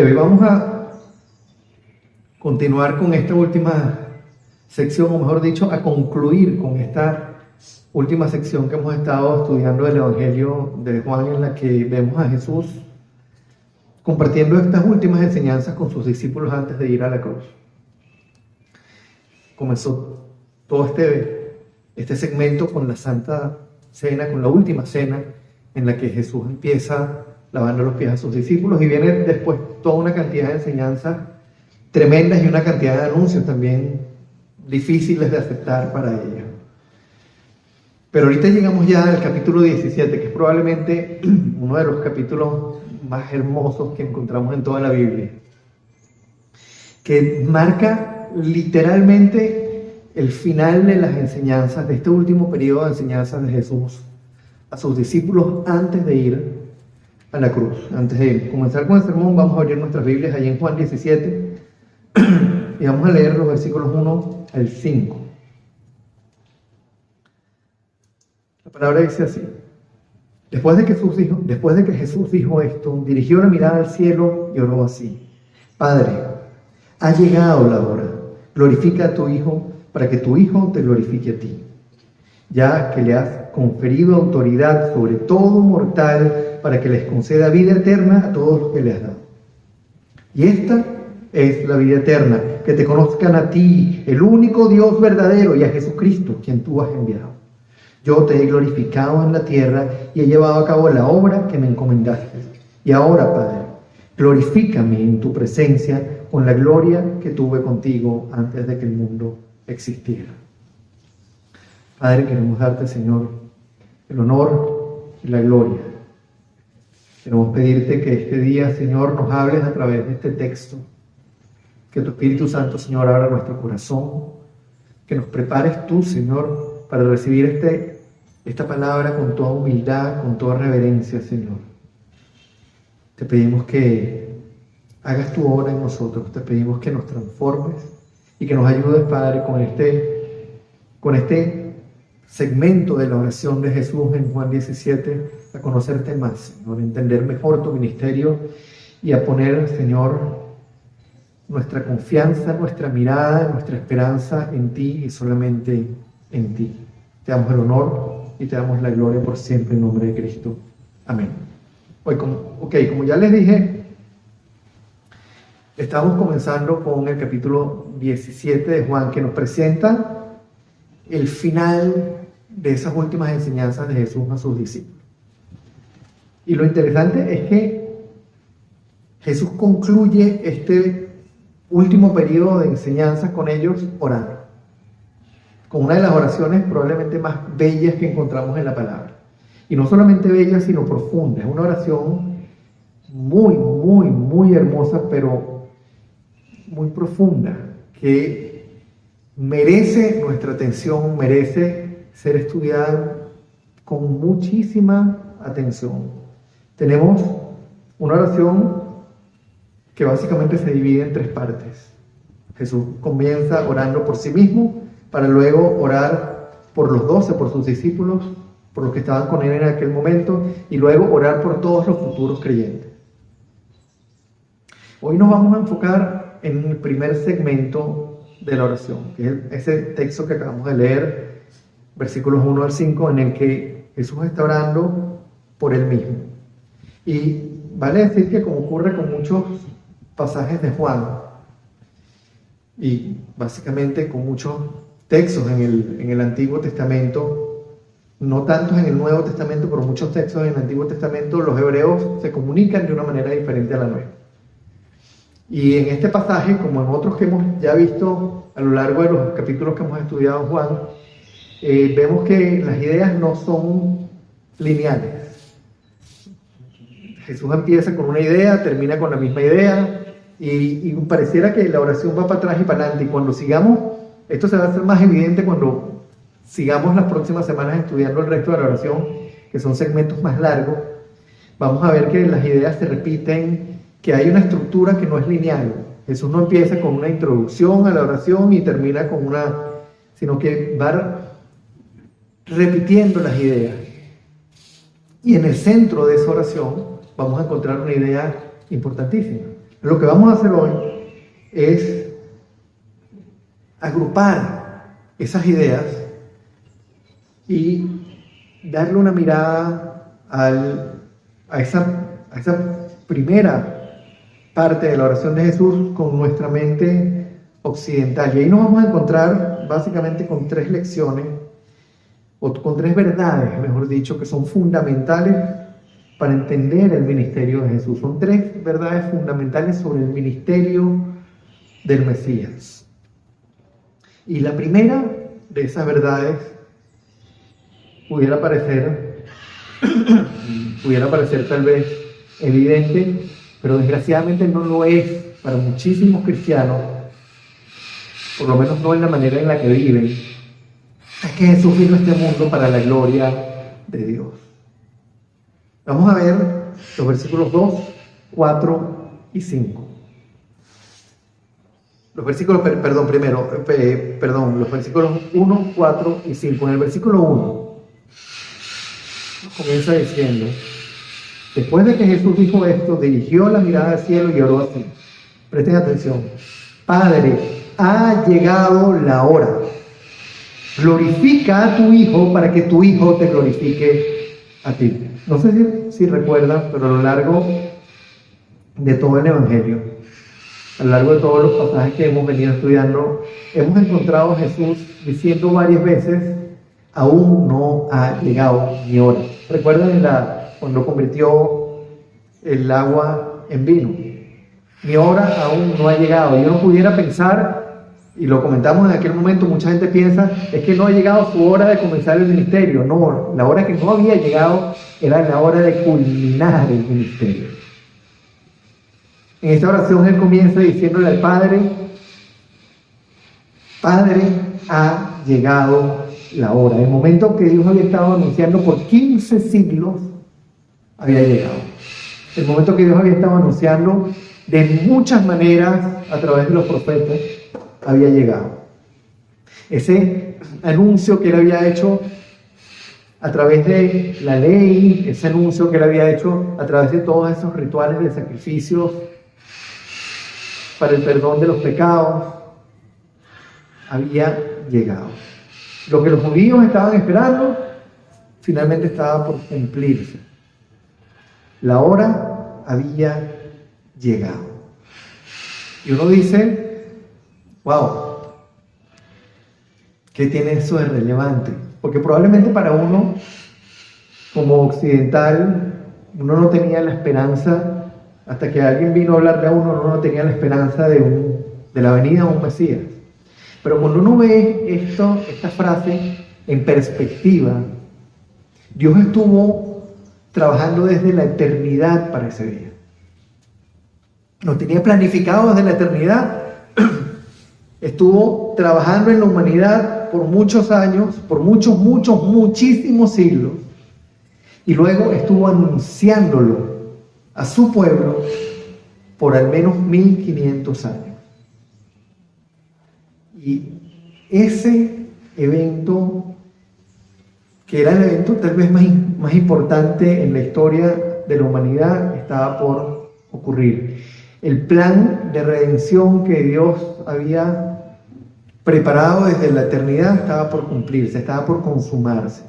hoy vamos a continuar con esta última sección, o mejor dicho, a concluir con esta última sección que hemos estado estudiando del Evangelio de Juan, en la que vemos a Jesús compartiendo estas últimas enseñanzas con sus discípulos antes de ir a la cruz. Comenzó todo este segmento con la Santa Cena, con la última cena, en la que Jesús empieza lavando los pies a sus discípulos, y viene después toda una cantidad de enseñanzas tremendas y una cantidad de anuncios también difíciles de aceptar para ella. Pero ahorita llegamos ya al capítulo 17, que es probablemente uno de los capítulos más hermosos que encontramos en toda la Biblia, que marca literalmente el final de las enseñanzas, de este último periodo de enseñanzas de Jesús a sus discípulos antes de ir a la cruz. Antes de comenzar con el sermón, vamos a abrir nuestras Biblias allí en Juan 17 y vamos a leer los versículos 1 al 5. La palabra dice así: Después de que Jesús dijo esto, dirigió la mirada al cielo y oró así: Padre, ha llegado la hora. Glorifica a tu Hijo, para que tu Hijo te glorifique a ti, ya que le has conferido autoridad sobre todo mortal, para que les conceda vida eterna a todos los que le has dado. Y esta es la vida eterna, que te conozcan a ti, el único Dios verdadero, y a Jesucristo, quien tú has enviado. Yo te he glorificado en la tierra y he llevado a cabo la obra que me encomendaste. Y ahora, Padre, glorifícame en tu presencia con la gloria que tuve contigo antes de que el mundo existiera. Padre, queremos darte, Señor, el honor y la gloria. Queremos pedirte que este día, Señor, nos hables a través de este texto. Que tu Espíritu Santo, Señor, abra nuestro corazón. Que nos prepares tú, Señor, para recibir esta palabra con toda humildad, con toda reverencia, Señor. Te pedimos que hagas tu obra en nosotros. Te pedimos que nos transformes y que nos ayudes, Padre, con este segmento de la oración de Jesús en Juan 17, a conocerte más, Señor, a entender mejor tu ministerio y a poner, Señor, nuestra confianza, nuestra mirada, nuestra esperanza en ti y solamente en ti. Te damos el honor y te damos la gloria por siempre en nombre de Cristo. Amén. Hoy, como ya les dije, estamos comenzando con el capítulo 17 de Juan, que nos presenta el final de esas últimas enseñanzas de Jesús a sus discípulos. Y lo interesante es que Jesús concluye este último periodo de enseñanzas con ellos orando, con una de las oraciones probablemente más bellas que encontramos en la palabra. Y no solamente bella, sino profunda. Es una oración muy, muy, muy hermosa, pero muy profunda, que merece nuestra atención, merece ser estudiada con muchísima atención. Tenemos una oración que básicamente se divide en tres partes. Jesús comienza orando por sí mismo, para luego orar por los 12, por sus discípulos, por los que estaban con él en aquel momento, y luego orar por todos los futuros creyentes. Hoy nos vamos a enfocar en el primer segmento de la oración, que es ese texto que acabamos de leer, versículos 1 al 5, en el que Jesús está orando por él mismo. Y vale decir que, como ocurre con muchos pasajes de Juan, y básicamente con muchos textos en el Antiguo Testamento, no tantos en el Nuevo Testamento, pero muchos textos en el Antiguo Testamento, los hebreos se comunican de una manera diferente a la nuestra. Y en este pasaje, como en otros que hemos ya visto a lo largo de los capítulos que hemos estudiado en Juan, vemos que las ideas no son lineales. Jesús empieza con una idea, termina con la misma idea, y pareciera que la oración va para atrás y para adelante. Y cuando sigamos, esto se va a hacer más evidente cuando sigamos las próximas semanas estudiando el resto de la oración, que son segmentos más largos. Vamos a ver que las ideas se repiten, que hay una estructura que no es lineal. Jesús no empieza con una introducción a la oración y termina con sino que va repitiendo las ideas. Y en el centro de esa oración vamos a encontrar una idea importantísima. Lo que vamos a hacer hoy es agrupar esas ideas y darle una mirada a esa primera parte de la oración de Jesús con nuestra mente occidental. Y ahí nos vamos a encontrar básicamente con tres lecciones, o con tres verdades, mejor dicho, que son fundamentales para entender el ministerio de Jesús. Son tres verdades fundamentales sobre el ministerio del Mesías. Y la primera de esas verdades pudiera parecer tal vez evidente, pero desgraciadamente no lo es para muchísimos cristianos, por lo menos no en la manera en la que viven. Es que Jesús vino a este mundo para la gloria de Dios. Vamos a ver los versículos 2, 4 y 5. Los versículos, los versículos 1, 4 y 5. En el versículo 1 comienza diciendo: después de que Jesús dijo esto, dirigió la mirada al cielo y oró así. Presten atención. Padre, ha llegado la hora. Glorifica a tu Hijo para que tu Hijo te glorifique a ti. No sé si recuerdan, pero a lo largo de todo el Evangelio, a lo largo de todos los pasajes que hemos venido estudiando, hemos encontrado a Jesús diciendo varias veces: aún no ha llegado mi hora. ¿Recuerdan cuando convirtió el agua en vino? Mi hora aún no ha llegado. Yo no pudiera pensar, y lo comentamos en aquel momento, mucha gente piensa, es que no ha llegado su hora de comenzar el ministerio. No, la hora que no había llegado era la hora de culminar el ministerio. En esta oración él comienza diciéndole al Padre: Padre, ha llegado la hora. El momento que Dios había estado anunciando por 15 siglos había llegado. El momento que Dios había estado anunciando de muchas maneras a través de los profetas había llegado. Ese anuncio que él había hecho a través de la ley, ese anuncio que él había hecho a través de todos esos rituales de sacrificios para el perdón de los pecados, había llegado. Lo que los judíos estaban esperando finalmente estaba por cumplirse. La hora había llegado. Y uno dice: wow, ¿qué tiene eso de relevante? Porque probablemente para uno, como occidental, uno no tenía la esperanza, hasta que alguien vino a hablarle a uno, uno no tenía la esperanza de la venida de un Mesías. Pero cuando uno ve esta frase en perspectiva, Dios estuvo trabajando desde la eternidad para ese día. Lo tenía planificado desde la eternidad. Estuvo trabajando en la humanidad por muchos años, por muchísimos siglos. Y luego estuvo anunciándolo a su pueblo por al menos 1500 años. Y ese evento, que era el evento tal vez más importante en la historia de la humanidad, estaba por ocurrir. El plan de redención que Dios había preparado desde la eternidad estaba por cumplirse, estaba por consumarse.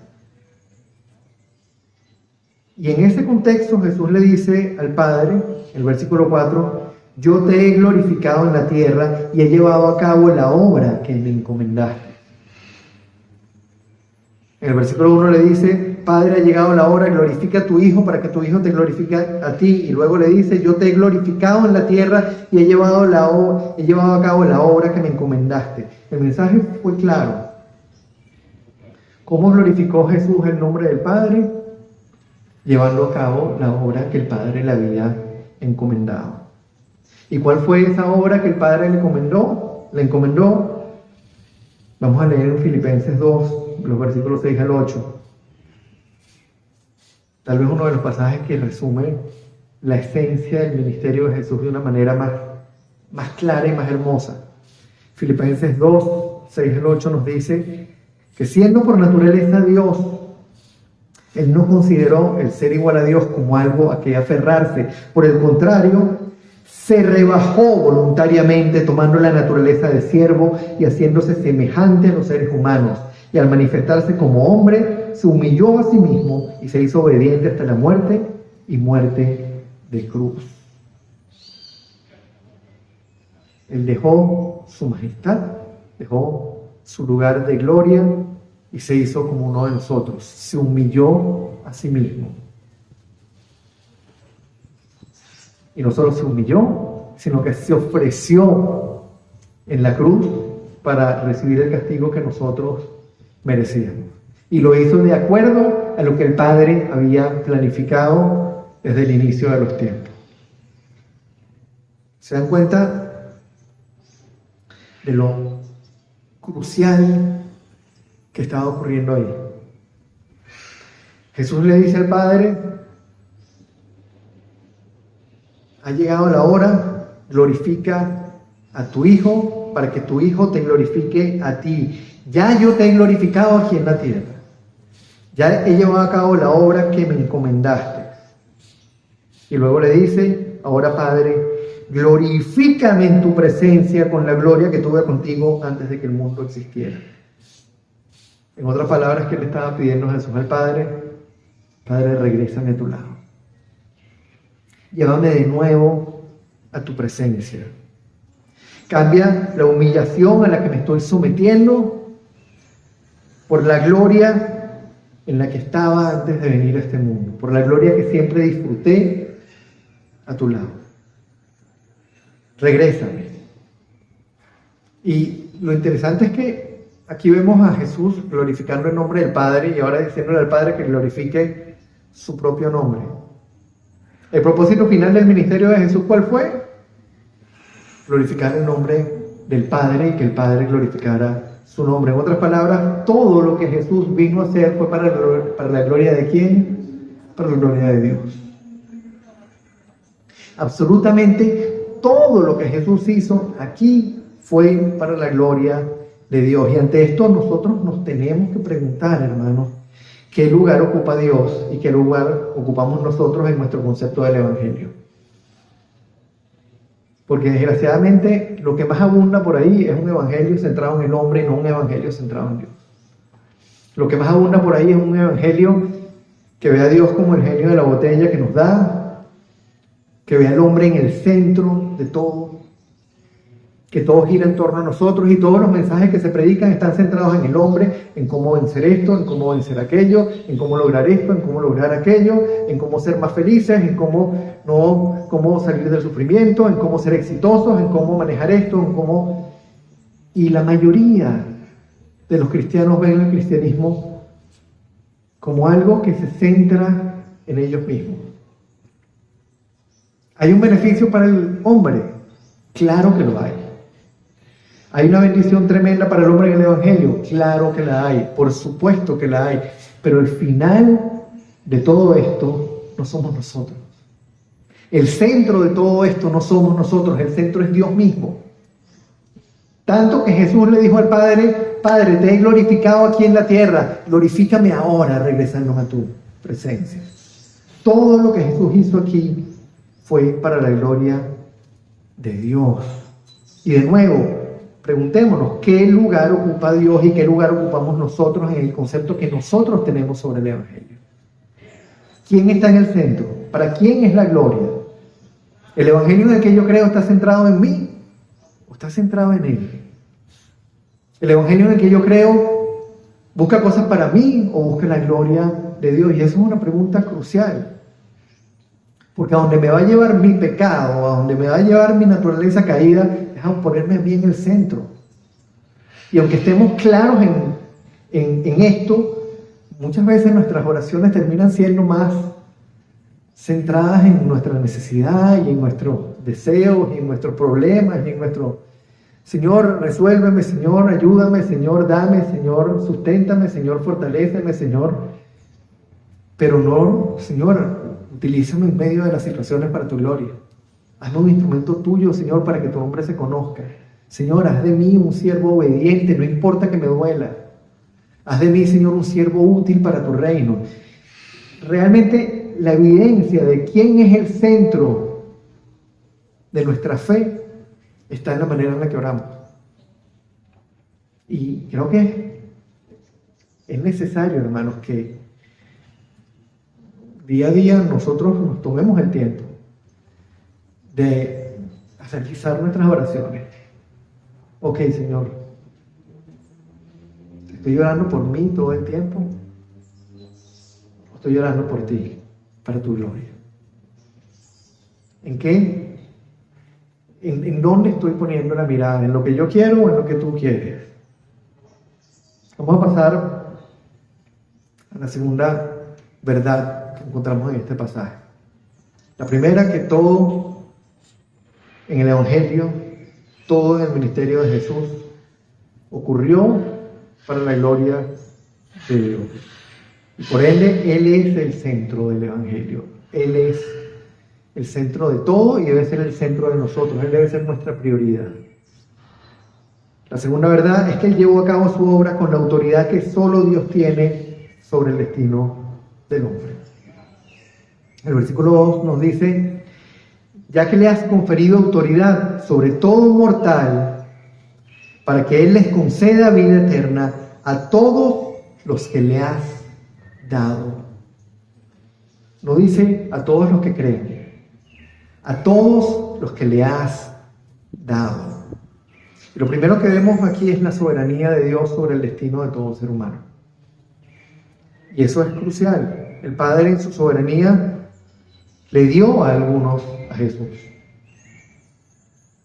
Y en ese contexto Jesús le dice al Padre, el versículo 4, yo te he glorificado en la tierra y he llevado a cabo la obra que me encomendaste. En el versículo 1 le dice, Padre, ha llegado la hora, glorifica a tu Hijo para que tu Hijo te glorifique a ti. Y luego le dice, yo te he glorificado en la tierra y he llevado a cabo la obra que me encomendaste. El mensaje fue claro. ¿Cómo glorificó Jesús el nombre del Padre? Llevando a cabo la obra que el Padre le había encomendado. ¿Y cuál fue esa obra que el Padre le encomendó? Vamos a leer en Filipenses 2, los versículos 6 al 8. Tal vez uno de los pasajes que resume la esencia del ministerio de Jesús de una manera más clara y más hermosa. Filipenses 2, 6 al 8 nos dice que siendo por naturaleza Dios, Él no consideró el ser igual a Dios como algo a que aferrarse. Por el contrario, se rebajó voluntariamente tomando la naturaleza de siervo y haciéndose semejante a los seres humanos. Y al manifestarse como hombre, se humilló a sí mismo y se hizo obediente hasta la muerte y muerte de cruz. Él dejó su majestad, dejó su lugar de gloria y se hizo como uno de nosotros. Se humilló a sí mismo. Y no solo se humilló, sino que se ofreció en la cruz para recibir el castigo que nosotros merecíamos. Y lo hizo de acuerdo a lo que el Padre había planificado desde el inicio de los tiempos. ¿Se dan cuenta de lo crucial que estaba ocurriendo ahí? Jesús le dice al Padre: ha llegado la hora, glorifica a tu Hijo para que tu Hijo te glorifique a ti. Ya yo te he glorificado aquí en la tierra. Ya he llevado a cabo la obra que me encomendaste. Y luego le dice: ahora, Padre, glorifícame en tu presencia con la gloria que tuve contigo antes de que el mundo existiera. En otras palabras, ¿qué le estaba pidiendo Jesús al Padre? Padre, regrésame a tu lado. Llévame de nuevo a tu presencia. Cambia la humillación a la que me estoy sometiendo por la gloria en la que estaba antes de venir a este mundo, por la gloria que siempre disfruté a tu lado. Regrésame. Y lo interesante es que aquí vemos a Jesús glorificando el nombre del Padre y ahora diciéndole al Padre que glorifique su propio nombre. El propósito final del ministerio de Jesús, ¿cuál fue? Glorificar el nombre del Padre y que el Padre glorificara su nombre. En otras palabras, todo lo que Jesús vino a hacer fue para la gloria de ¿quién? Para la gloria de Dios. Absolutamente todo lo que Jesús hizo aquí fue para la gloria de Dios. Y ante esto nosotros nos tenemos que preguntar, hermanos, ¿qué lugar ocupa Dios y qué lugar ocupamos nosotros en nuestro concepto del Evangelio? Porque desgraciadamente lo que más abunda por ahí es un evangelio centrado en el hombre y no un evangelio centrado en Dios. Lo que más abunda por ahí es un evangelio que ve a Dios como el genio de la botella que nos da, que ve al hombre en el centro de todo, que todo gira en torno a nosotros y todos los mensajes que se predican están centrados en el hombre, en cómo vencer esto, en cómo vencer aquello, en cómo lograr esto, en cómo lograr aquello, en cómo ser más felices, en cómo salir del sufrimiento, en cómo ser exitosos, en cómo manejar esto, en cómo... Y la mayoría de los cristianos ven el cristianismo como algo que se centra en ellos mismos. ¿Hay un beneficio para el hombre? Claro que lo hay. ¿Hay una bendición tremenda para el hombre en el Evangelio? Claro que la hay, por supuesto que la hay. Pero el final de todo esto no somos nosotros. El centro de todo esto no somos nosotros, el centro es Dios mismo. Tanto que Jesús le dijo al Padre: Padre, te he glorificado aquí en la tierra, glorifícame ahora regresándome a tu presencia. Todo lo que Jesús hizo aquí fue para la gloria de Dios. Y de nuevo, preguntémonos, ¿qué lugar ocupa Dios y qué lugar ocupamos nosotros en el concepto que nosotros tenemos sobre el Evangelio? ¿Quién está en el centro? ¿Para quién es la gloria? ¿El Evangelio en el que yo creo está centrado en mí o está centrado en Él? ¿El Evangelio en el que yo creo busca cosas para mí o busca la gloria de Dios? Y eso es una pregunta crucial. Porque a donde me va a llevar mi pecado, a donde me va a llevar mi naturaleza caída, es a ponerme a mí en el centro. Y aunque estemos claros en esto, muchas veces nuestras oraciones terminan siendo más centradas en nuestra necesidad y en nuestros deseos y en nuestros problemas y en nuestro: Señor, resuélveme, Señor, ayúdame, Señor, dame, Señor, susténtame, Señor, fortaléceme, Señor. Pero no, Señor, utilízame en medio de las situaciones para tu gloria. Hazme un instrumento tuyo, Señor, para que tu nombre se conozca. Señor, haz de mí un siervo obediente, no importa que me duela. Haz de mí, Señor, un siervo útil para tu reino. Realmente la evidencia de quién es el centro de nuestra fe está en la manera en la que oramos. Y creo que es necesario, hermanos, que día a día nosotros nos tomemos el tiempo de acertizar nuestras oraciones. Ok, Señor, ¿estoy orando por mí todo el tiempo? ¿O estoy orando por ti, para tu gloria? ¿En qué? ¿En dónde estoy poniendo la mirada? ¿En lo que yo quiero o en lo que tú quieres? Vamos a pasar a la segunda verdad que encontramos en este pasaje. La primera, que todo en el Evangelio, todo en el ministerio de Jesús ocurrió para la gloria de Dios. Y por ende, Él es el centro del Evangelio. Él es el centro de todo y debe ser el centro de nosotros. Él debe ser nuestra prioridad. La segunda verdad es que Él llevó a cabo su obra con la autoridad que solo Dios tiene sobre el destino del hombre. El versículo 2 nos dice: ya que le has conferido autoridad sobre todo mortal, para que Él les conceda vida eterna a todos los que le has dado. No dice a todos los que creen, a todos los que le has dado. Y lo primero que vemos aquí es la soberanía de Dios sobre el destino de todo ser humano. Y eso es crucial. El Padre en su soberanía le dio a algunos a Jesús.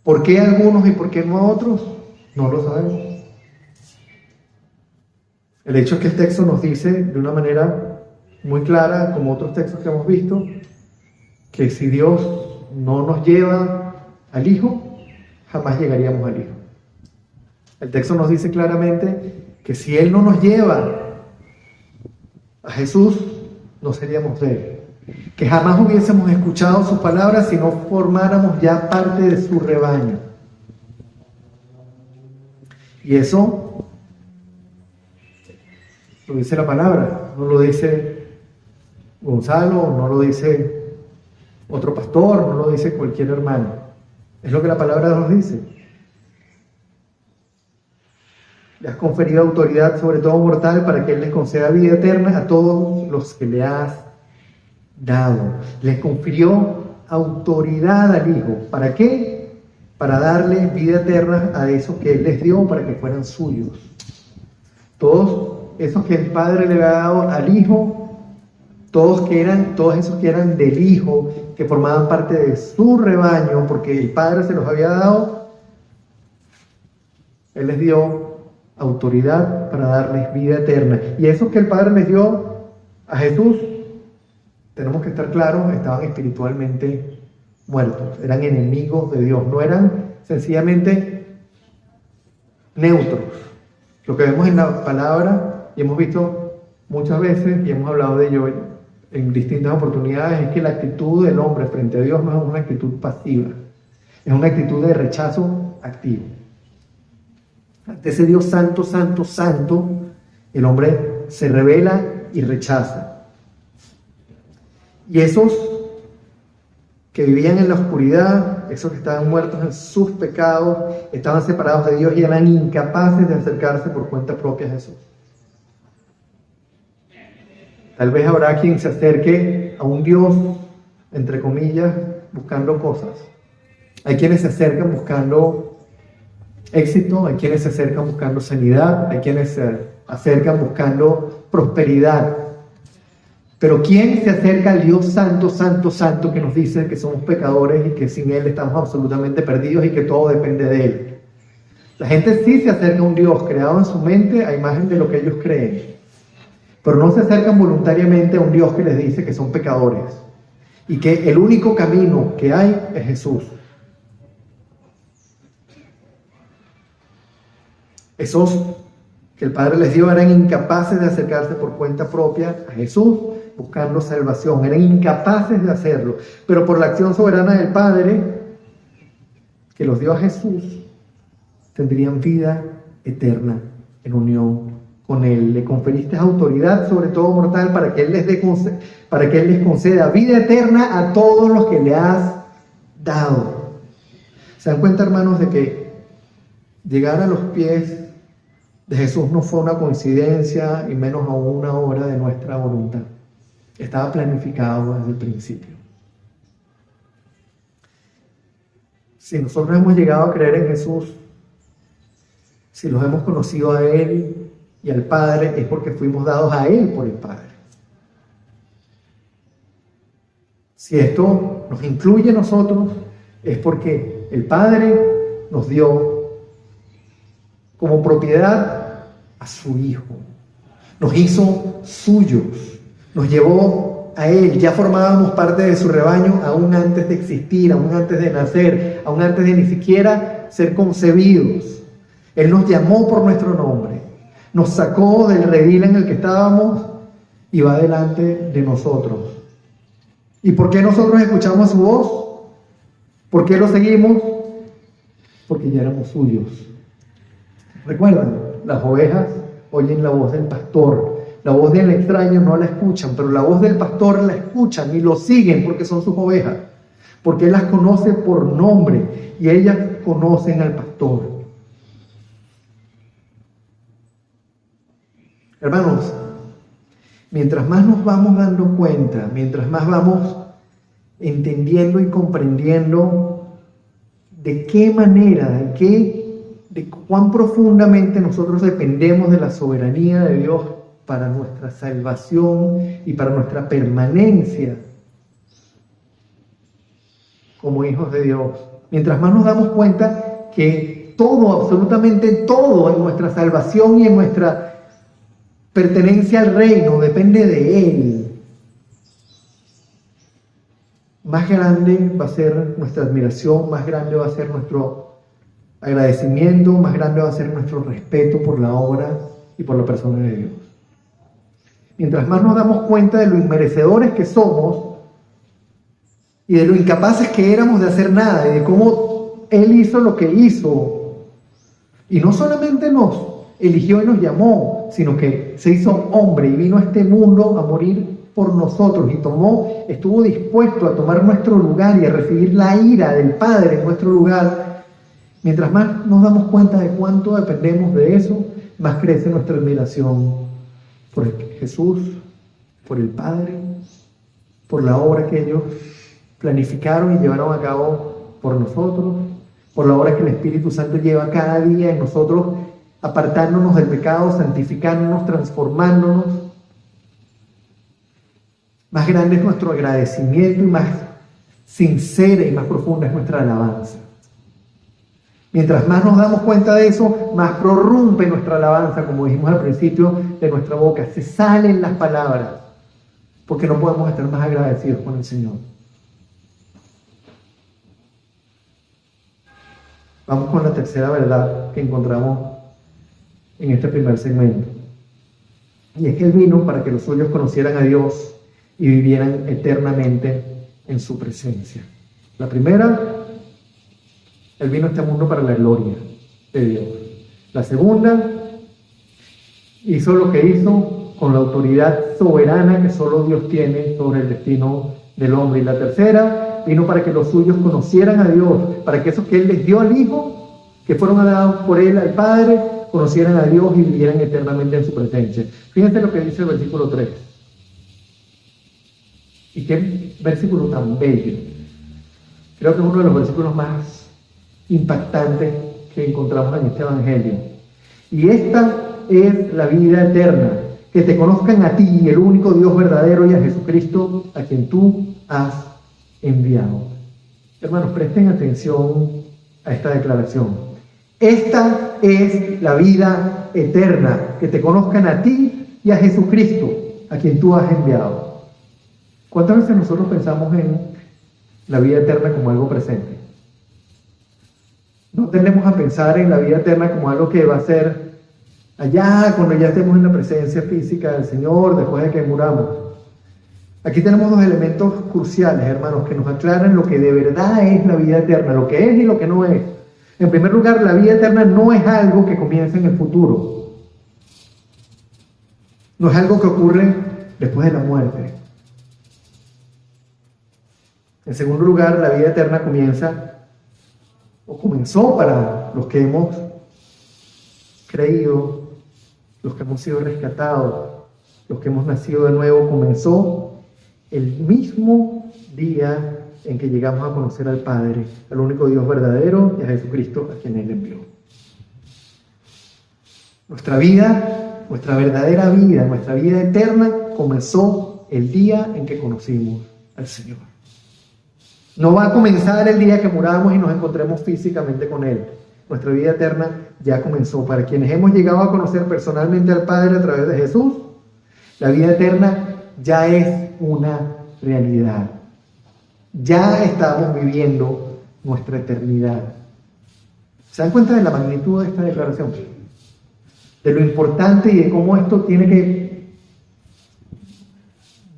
¿Por qué a algunos y por qué no a otros? No lo sabemos. El hecho es que el texto nos dice de una manera muy clara, como otros textos que hemos visto, que si Dios no nos lleva al Hijo, jamás llegaríamos al Hijo. El texto nos dice claramente que si Él no nos lleva a Jesús, no seríamos de Él. Que jamás hubiésemos escuchado sus palabras si no formáramos ya parte de su rebaño. Y eso lo dice la palabra, no lo dice Gonzalo, no lo dice otro pastor, no lo dice cualquier hermano. Es lo que la palabra nos dice. Le has conferido autoridad sobre todo mortal para que Él les conceda vida eterna a todos los que le has dado. Les confirió autoridad al Hijo. ¿Para qué? Para darle vida eterna a esos que Él les dio para que fueran suyos. Todos esos que el Padre le había dado al Hijo, todos esos que eran del Hijo, que formaban parte de su rebaño, porque el Padre se los había dado, Él les dio autoridad para darles vida eterna. Y esos que el Padre les dio a Jesús, tenemos que estar claros, estaban espiritualmente muertos, eran enemigos de Dios, no eran sencillamente neutros. Lo que vemos en la palabra, y hemos visto muchas veces, y hemos hablado de ello en distintas oportunidades, es que la actitud del hombre frente a Dios no es una actitud pasiva, es una actitud de rechazo activo. Ante ese Dios santo, santo, santo, el hombre se rebela y rechaza. Y esos que vivían en la oscuridad, esos que estaban muertos en sus pecados, estaban separados de Dios y eran incapaces de acercarse por cuenta propia a Jesús. Tal vez habrá quien se acerque a un Dios, entre comillas, buscando cosas. Hay quienes se acercan buscando éxito, hay quienes se acercan buscando sanidad, hay quienes se acercan buscando prosperidad. Pero ¿quién se acerca al Dios santo, santo, santo, que nos dice que somos pecadores y que sin Él estamos absolutamente perdidos y que todo depende de Él? La gente sí se acerca a un Dios creado en su mente a imagen de lo que ellos creen, pero no se acercan voluntariamente a un Dios que les dice que son pecadores y que el único camino que hay es Jesús. Esos que el Padre les dio eran incapaces de acercarse por cuenta propia a Jesús buscando salvación, eran incapaces de hacerlo, pero por la acción soberana del Padre que los dio a Jesús, tendrían vida eterna en unión con Él. Le conferiste autoridad sobre todo mortal para que Él les conceda vida eterna a todos los que le has dado. ¿Se dan cuenta, hermanos, de que llegar a los pies de Jesús no fue una coincidencia y menos aún una obra de nuestra voluntad? Estaba planificado desde el principio. Si nosotros hemos llegado a creer en Jesús, si los hemos conocido a Él y al Padre, es porque fuimos dados a Él por el Padre. Si esto nos incluye a nosotros, es porque el Padre nos dio como propiedad a su Hijo. Nos hizo suyos, nos llevó a Él. Ya formábamos parte de su rebaño aún antes de existir, aún antes de nacer, aún antes de ni siquiera ser concebidos. Él nos llamó por nuestro nombre, nos sacó del redil en el que estábamos y va delante de nosotros. ¿Y por qué nosotros escuchamos su voz? ¿Por qué lo seguimos? Porque ya éramos suyos. ¿Recuerdan? Las ovejas oyen la voz del pastor. La voz del extraño no la escuchan, pero la voz del pastor la escuchan y lo siguen porque son sus ovejas. Porque él las conoce por nombre y ellas conocen al pastor. Hermanos, mientras más nos vamos dando cuenta, mientras más vamos entendiendo y comprendiendo de qué manera, de cuán profundamente nosotros dependemos de la soberanía de Dios para nuestra salvación y para nuestra permanencia como hijos de Dios. Mientras más nos damos cuenta que todo, absolutamente todo en nuestra salvación y en nuestra pertenencia al reino depende de Él, más grande va a ser nuestra admiración, más grande va a ser nuestro agradecimiento, más grande va a ser nuestro respeto por la obra y por la persona de Dios. Mientras más nos damos cuenta de lo inmerecedores que somos y de lo incapaces que éramos de hacer nada y de cómo Él hizo lo que hizo, y no solamente nos eligió y nos llamó, sino que se hizo hombre y vino a este mundo a morir por nosotros y estuvo dispuesto a tomar nuestro lugar y a recibir la ira del Padre en nuestro lugar. Mientras más nos damos cuenta de cuánto dependemos de eso, más crece nuestra admiración por Jesús, por el Padre, por la obra que ellos planificaron y llevaron a cabo por nosotros, por la obra que el Espíritu Santo lleva cada día en nosotros, apartándonos del pecado, santificándonos, transformándonos. Más grande es nuestro agradecimiento y más sincera y más profunda es nuestra alabanza. Mientras más nos damos cuenta de eso, más prorrumpe nuestra alabanza, como dijimos al principio, de nuestra boca. Se salen las palabras, porque no podemos estar más agradecidos con el Señor. Vamos con la tercera verdad que encontramos en este primer segmento. Y es que Él vino para que los suyos conocieran a Dios y vivieran eternamente en su presencia. La primera, Él vino a este mundo para la gloria de Dios. La segunda, hizo lo que hizo con la autoridad soberana que solo Dios tiene sobre el destino del hombre. Y la tercera, vino para que los suyos conocieran a Dios, para que esos que Él les dio al Hijo, que fueron dados por Él al Padre, conocieran a Dios y vivieran eternamente en su presencia. Fíjense lo que dice el versículo 3. Y qué versículo tan bello. Creo que es uno de los versículos más impactantes que encontramos en este Evangelio. Y esta es la vida eterna, que te conozcan a ti, el único Dios verdadero, y a Jesucristo, a quien tú has enviado. Hermanos, presten atención a esta declaración. Esta es la vida eterna, que te conozcan a ti y a Jesucristo, a quien tú has enviado. ¿Cuántas veces nosotros pensamos en la vida eterna como algo presente? No tendemos a pensar en la vida eterna como algo que va a ser allá, cuando ya estemos en la presencia física del Señor, después de que muramos. Aquí tenemos dos elementos cruciales, hermanos, que nos aclaran lo que de verdad es la vida eterna, lo que es y lo que no es. En primer lugar, la vida eterna no es algo que comienza en el futuro. No es algo que ocurre después de la muerte. En segundo lugar, la vida eterna comienza o comenzó para los que hemos creído, los que hemos sido rescatados, los que hemos nacido de nuevo, comenzó el mismo día en que llegamos a conocer al Padre, al único Dios verdadero y a Jesucristo a quien Él envió. Nuestra vida, nuestra verdadera vida, nuestra vida eterna comenzó el día en que conocimos al Señor. No va a comenzar el día que muramos y nos encontremos físicamente con Él. Nuestra vida eterna ya comenzó. Para quienes hemos llegado a conocer personalmente al Padre a través de Jesús, la vida eterna ya es una realidad. Ya estamos viviendo nuestra eternidad. ¿Se dan cuenta de la magnitud de esta declaración? De lo importante y de cómo esto tiene que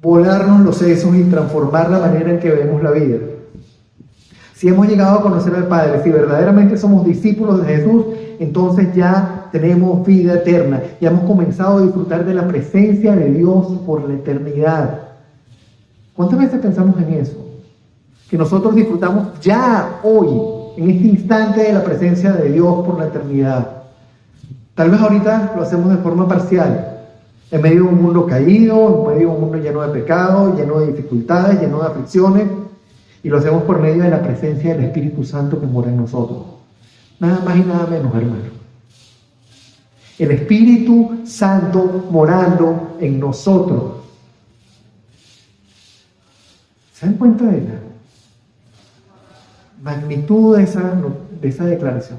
volarnos los sesos y transformar la manera en que vemos la vida. Si hemos llegado a conocer al Padre, si verdaderamente somos discípulos de Jesús, entonces ya tenemos vida eterna. Ya hemos comenzado a disfrutar de la presencia de Dios por la eternidad. ¿Cuántas veces pensamos en eso? Que nosotros disfrutamos ya hoy, en este instante, de la presencia de Dios por la eternidad. Tal vez ahorita lo hacemos de forma parcial, en medio de un mundo caído, en medio de un mundo lleno de pecado, lleno de dificultades, lleno de aflicciones, y lo hacemos por medio de la presencia del Espíritu Santo que mora en nosotros. Nada más y nada menos, hermano. El Espíritu Santo morando en nosotros. ¿Se dan cuenta de la magnitud de esa declaración?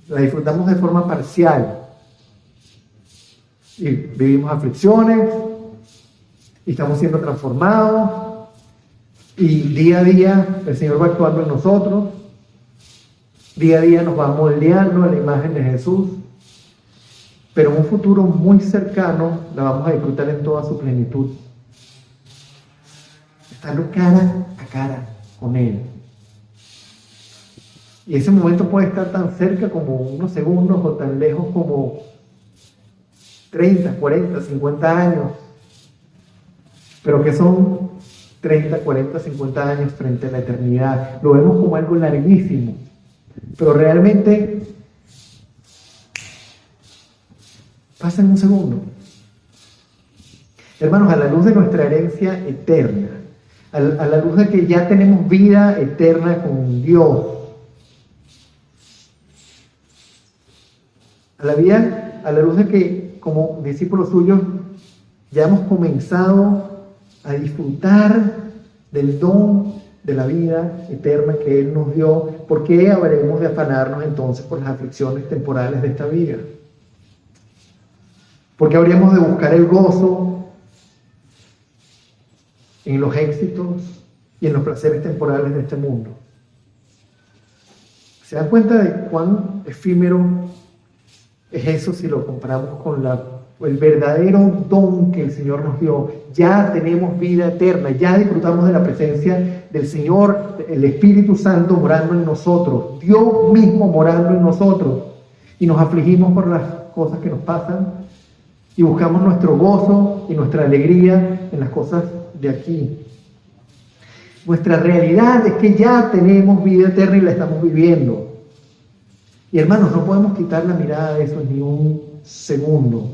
La disfrutamos de forma parcial y vivimos aflicciones y estamos siendo transformados y día a día el Señor va actuando en nosotros, día a día nos va moldeando a la imagen de Jesús, pero en un futuro muy cercano la vamos a disfrutar en toda su plenitud, estando cara a cara con Él. Y ese momento puede estar tan cerca como unos segundos o tan lejos como 30, 40, 50 años. Pero ¿qué son 30, 40, 50 años frente a la eternidad? Lo vemos como algo larguísimo. Pero realmente pasa en un segundo. Hermanos, a la luz de nuestra herencia eterna, a la luz de que ya tenemos vida eterna con Dios, a la luz de que como discípulos suyos ya hemos comenzado a disfrutar del don de la vida eterna que Él nos dio, ¿por qué habremos de afanarnos entonces por las aflicciones temporales de esta vida? ¿Por qué habríamos de buscar el gozo en los éxitos y en los placeres temporales de este mundo? ¿Se dan cuenta de cuán efímero es eso si lo comparamos con el verdadero don que el Señor nos dio? Ya tenemos vida eterna, ya disfrutamos de la presencia del Señor, el Espíritu Santo morando en nosotros, Dios mismo morando en nosotros, y nos afligimos por las cosas que nos pasan y buscamos nuestro gozo y nuestra alegría en las cosas de aquí. Nuestra realidad es que ya tenemos vida eterna y la estamos viviendo. Y hermanos, no podemos quitar la mirada de eso ni un segundo.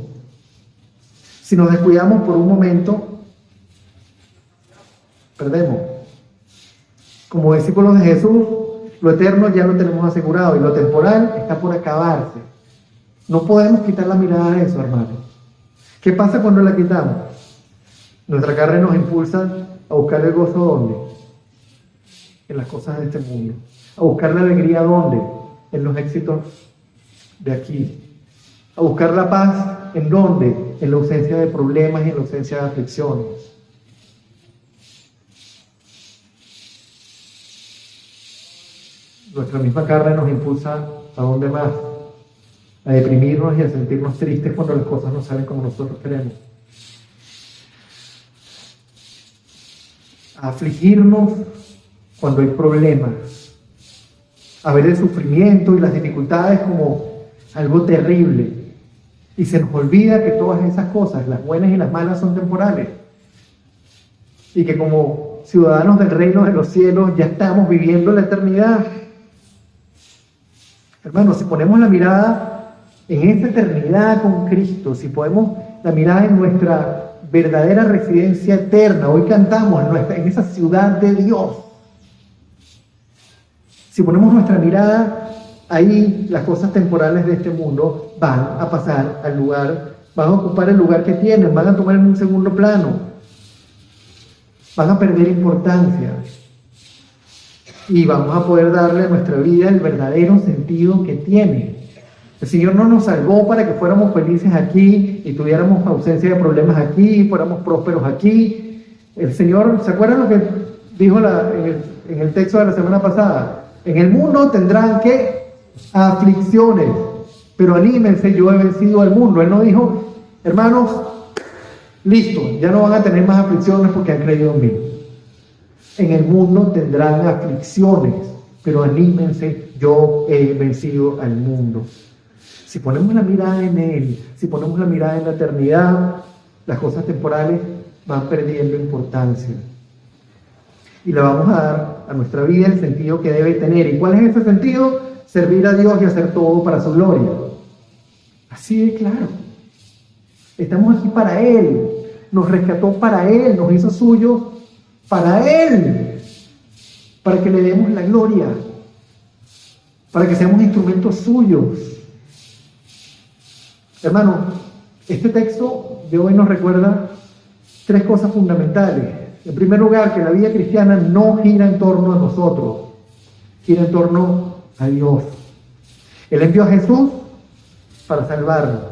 Si nos descuidamos por un momento, perdemos. Como discípulos de Jesús, lo eterno ya lo tenemos asegurado y lo temporal está por acabarse. No podemos quitar la mirada de eso, hermanos. ¿Qué pasa cuando la quitamos? Nuestra carne nos impulsa a buscar el gozo ¿dónde? En las cosas de este mundo. A buscar la alegría ¿dónde? En los éxitos de aquí. A buscar la paz ¿en dónde? En la ausencia de problemas y en la ausencia de aflicciones. Nuestra misma carne nos impulsa ¿a dónde más? A deprimirnos y a sentirnos tristes cuando las cosas no salen como nosotros queremos. A afligirnos cuando hay problemas. A ver el sufrimiento y las dificultades como algo terrible. Y se nos olvida que todas esas cosas, las buenas y las malas, son temporales. Y que como ciudadanos del reino de los cielos, ya estamos viviendo la eternidad. Hermanos, si ponemos la mirada en esta eternidad con Cristo, si ponemos la mirada en nuestra verdadera residencia eterna, hoy cantamos en esa ciudad de Dios. Si ponemos nuestra mirada ahí, las cosas temporales de este mundo van a pasar al lugar, van a ocupar el lugar que tienen, van a tomar en un segundo plano, van a perder importancia y vamos a poder darle a nuestra vida el verdadero sentido que tiene. El Señor no nos salvó para que fuéramos felices aquí y tuviéramos ausencia de problemas aquí y fuéramos prósperos aquí. El Señor, ¿se acuerdan lo que dijo en el texto de la semana pasada? En el mundo tendrán que aflicciones, pero anímense, yo he vencido al mundo. Él no dijo, hermanos, listo, ya no van a tener más aflicciones porque han creído en mí. En el mundo tendrán aflicciones, pero anímense, yo he vencido al mundo. Si ponemos la mirada en Él, si ponemos la mirada en la eternidad, las cosas temporales van perdiendo importancia. Y le vamos a dar a nuestra vida el sentido que debe tener. ¿Y cuál es ese sentido? Servir a Dios y hacer todo para su gloria. Así de claro. Estamos aquí para Él. Nos rescató para Él, nos hizo suyo para Él. Para que le demos la gloria. Para que seamos instrumentos suyos. Hermano, este texto de hoy nos recuerda tres cosas fundamentales. En primer lugar, que la vida cristiana no gira en torno a nosotros, gira en torno a Dios. Él envió a Jesús para salvarnos.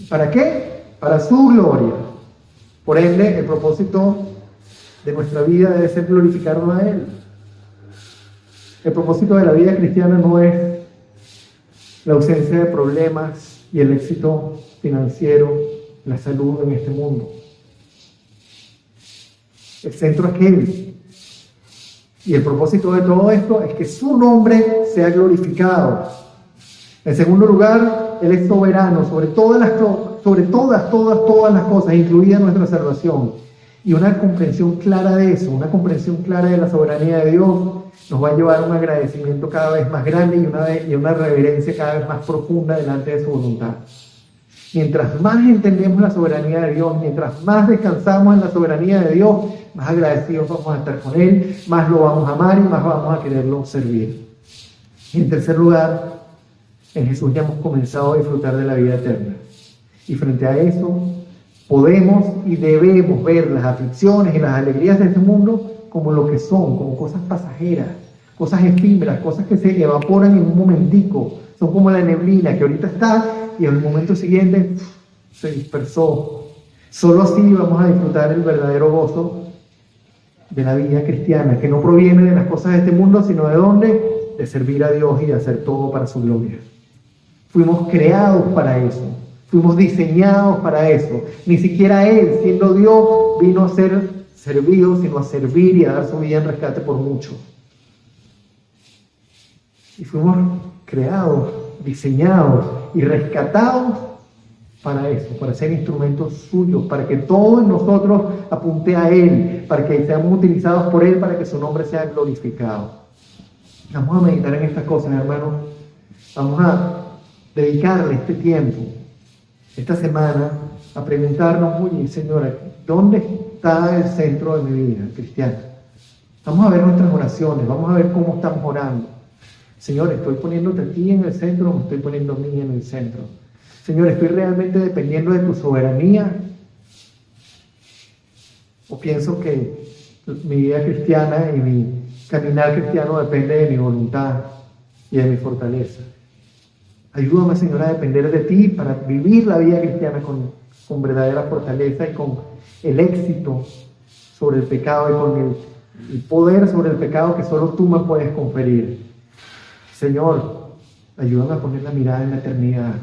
¿Para qué? Para su gloria. Por ende, el propósito de nuestra vida debe ser glorificarnos a Él. El propósito de la vida cristiana no es la ausencia de problemas y el éxito financiero, la salud en este mundo. El centro es Él. Y el propósito de todo esto es que su nombre sea glorificado. En segundo lugar, Él es soberano sobre todas las cosas, incluida nuestra salvación. Y una comprensión clara de eso, una comprensión clara de la soberanía de Dios, nos va a llevar a un agradecimiento cada vez más grande y una reverencia cada vez más profunda delante de su voluntad. Mientras más entendemos la soberanía de Dios, mientras más descansamos en la soberanía de Dios, más agradecidos vamos a estar con Él, más lo vamos a amar y más vamos a quererlo servir. Y en tercer lugar, en Jesús ya hemos comenzado a disfrutar de la vida eterna. Y frente a eso, podemos y debemos ver las aflicciones y las alegrías de este mundo como lo que son, como cosas pasajeras, cosas efímeras, cosas que se evaporan en un momentico. Son como la neblina que ahorita está y en el momento siguiente se dispersó. Solo así vamos a disfrutar el verdadero gozo de la vida cristiana, que no proviene de las cosas de este mundo, sino de dónde? De servir a Dios y de hacer todo para su gloria. Fuimos creados para eso, fuimos diseñados para eso. Ni siquiera Él, siendo Dios, vino a ser servido, sino a servir y a dar su vida en rescate por muchos. Y fuimos creados, diseñados y rescatados para eso, para ser instrumentos suyos, para que todo en nosotros apunte a Él, para que seamos utilizados por Él, para que su nombre sea glorificado. Vamos a meditar en estas cosas, hermanos. Vamos a dedicarle este tiempo, esta semana, a preguntarnos, oye, Señora, ¿dónde está el centro de mi vida cristiana? Vamos a ver nuestras oraciones, vamos a ver cómo estamos orando. Señor, ¿estoy poniéndote a ti en el centro o me estoy poniendo a mí en el centro? Señor, ¿estoy realmente dependiendo de tu soberanía? ¿O pienso que mi vida cristiana y mi caminar cristiano depende de mi voluntad y de mi fortaleza? Ayúdame, Señor, a depender de ti para vivir la vida cristiana con verdadera fortaleza y con el éxito sobre el pecado y con el poder sobre el pecado que solo tú me puedes conferir. Señor, ayúdame a poner la mirada en la eternidad.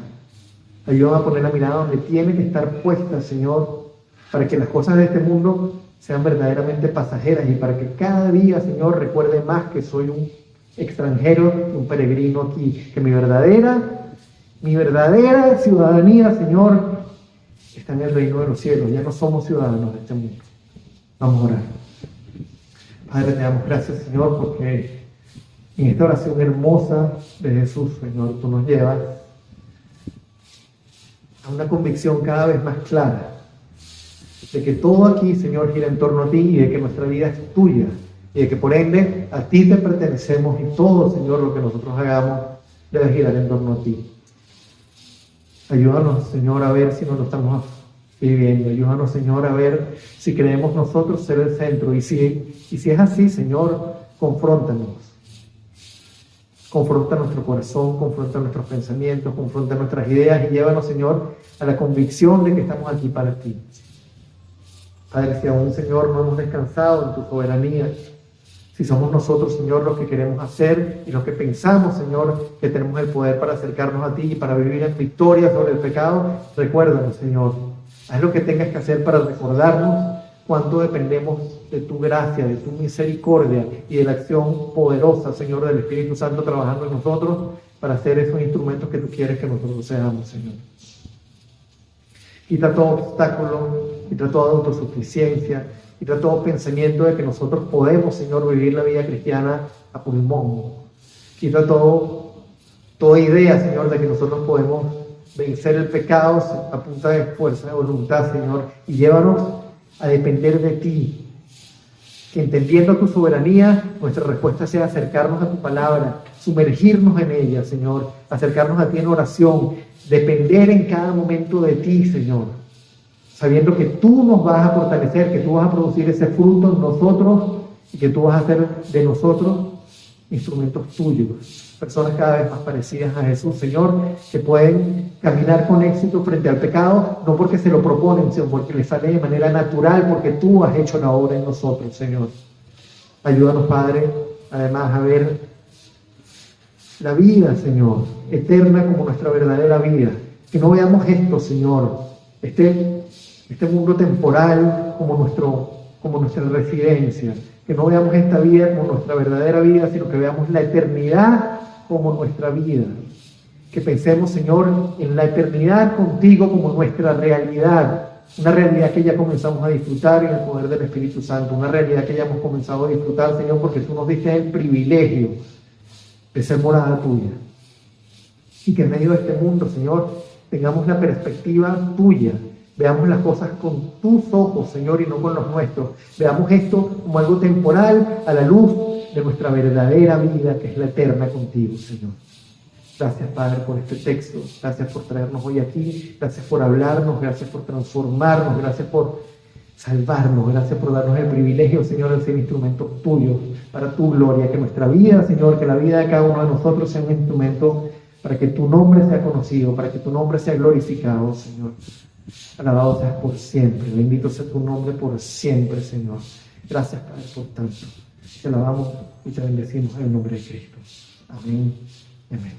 Ayúdame a poner la mirada donde tiene que estar puesta, Señor, para que las cosas de este mundo sean verdaderamente pasajeras y para que cada día, Señor, recuerde más que soy un extranjero, un peregrino aquí, que mi verdadera ciudadanía, Señor, está en el reino de los cielos. Ya no somos ciudadanos de este mundo. Vamos a orar. Padre, te damos gracias, Señor, porque en esta oración hermosa de Jesús, Señor, tú nos llevas a una convicción cada vez más clara de que todo aquí, Señor, gira en torno a ti y de que nuestra vida es tuya y de que por ende a ti te pertenecemos y todo, Señor, lo que nosotros hagamos debe girar en torno a ti. Ayúdanos, Señor, a ver si no lo estamos viviendo. Ayúdanos, Señor, a ver si creemos nosotros ser el centro. Y si es así, Señor, confróntanos. Confronta nuestro corazón, confronta nuestros pensamientos, confronta nuestras ideas y llévanos, Señor, a la convicción de que estamos aquí para ti. Padre, si aún, Señor, no hemos descansado en tu soberanía, si somos nosotros, Señor, los que queremos hacer y los que pensamos, Señor, que tenemos el poder para acercarnos a ti y para vivir en victoria sobre el pecado, recuérdanos, Señor. Haz lo que tengas que hacer para recordarnos cuánto dependemos de tu gracia, de tu misericordia y de la acción poderosa, Señor, del Espíritu Santo trabajando en nosotros para ser esos instrumentos que tú quieres que nosotros seamos, Señor. Quita todo obstáculo, quita toda autosuficiencia, quita todo pensamiento de que nosotros podemos, Señor, vivir la vida cristiana a pulmón. Quita toda idea, Señor, de que nosotros podemos vencer el pecado a punta de fuerza de voluntad, Señor, y llévanos a depender de ti. Que entendiendo tu soberanía, nuestra respuesta sea acercarnos a tu palabra, sumergirnos en ella, Señor, acercarnos a ti en oración, depender en cada momento de ti, Señor, sabiendo que tú nos vas a fortalecer, que tú vas a producir ese fruto en nosotros y que tú vas a hacer de nosotros instrumentos tuyos, personas cada vez más parecidas a Jesús, Señor, que pueden caminar con éxito frente al pecado, no porque se lo proponen, sino porque les sale de manera natural, porque tú has hecho la obra en nosotros, Señor. Ayúdanos, Padre, además a ver la vida, Señor, eterna como nuestra verdadera vida. Que no veamos esto, Señor, este mundo temporal como nuestra residencia. Que no veamos esta vida como nuestra verdadera vida, sino que veamos la eternidad como nuestra vida. Que pensemos, Señor, en la eternidad contigo como nuestra realidad. Una realidad que ya comenzamos a disfrutar en el poder del Espíritu Santo. Una realidad que ya hemos comenzado a disfrutar, Señor, porque tú nos diste el privilegio de ser morada tuya. Y que en medio de este mundo, Señor, tengamos la perspectiva tuya. Veamos las cosas con tus ojos, Señor, y no con los nuestros. Veamos esto como algo temporal a la luz de nuestra verdadera vida, que es la eterna contigo, Señor. Gracias, Padre, por este texto. Gracias por traernos hoy aquí. Gracias por hablarnos. Gracias por transformarnos. Gracias por salvarnos. Gracias por darnos el privilegio, Señor, de ser instrumentos tuyos para tu gloria. Que nuestra vida, Señor, que la vida de cada uno de nosotros sea un instrumento para que tu nombre sea conocido, para que tu nombre sea glorificado, Señor. Alabado seas por siempre. Bendito sea tu nombre por siempre, Señor. Gracias, Padre, por tanto. Te alabamos y te bendecimos en el nombre de Cristo. Amén y amén.